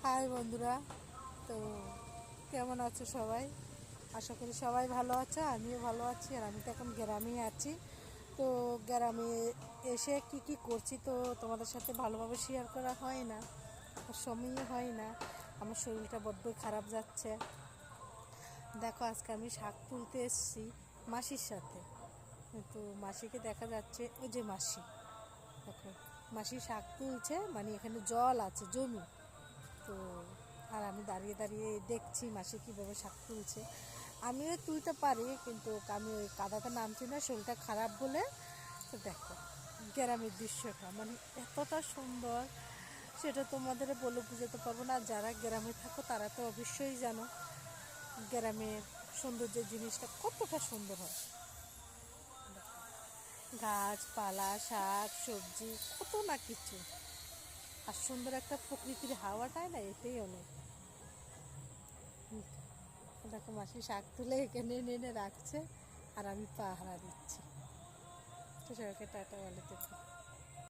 High বন্ধুরা, তো কেমন আছো সবাই? আশা করি সবাই ভালো আছো, আমিও ভালো আছি। আর আমি তো এখন গ্রামেই আছি। তো গ্রামে এসে কি কি করছি তো তোমাদের সাথে ভালোভাবে শেয়ার করা হয় না, আর সময়ই হয় না। আমার শরীরটা বড্ড খারাপ যাচ্ছে। দেখো, আজকে আমি শাক তুলতে এসেছি মাসির সাথে। তো মাসিকে দেখা যাচ্ছে, ওই যে মাসি, দেখো মাসি শাক তুলছে, মানে এখানে জল আছে, জমি। তো আর আমি দাঁড়িয়ে দাঁড়িয়ে দেখছি মাসি কীভাবে শাক তুলছে। আমিও তুলতে পারি, কিন্তু আমি ওই কাদাতে নামছি না, শরীরটা খারাপ বলে। তো দেখো গ্রামের দৃশ্যটা মানে এতটা সুন্দর, সেটা তোমাদের বলে বোঝাতে পারবো না। যারা গ্রামে থাকো তারা তো অবশ্যই জানো গ্রামের সৌন্দর্যের জিনিসটা কতটা সুন্দর হয়। গাছপালা, শাক সবজি, কত না কিছু। আর সুন্দর একটা প্রকৃতির হাওয়াটাই না, এটাই অনেক। দেখো মাসি শাক তুলে এখানে এনে এনে রাখছে, আর আমি পাহারা দিচ্ছি। তো সবাইকে টাটা বলে দেখো।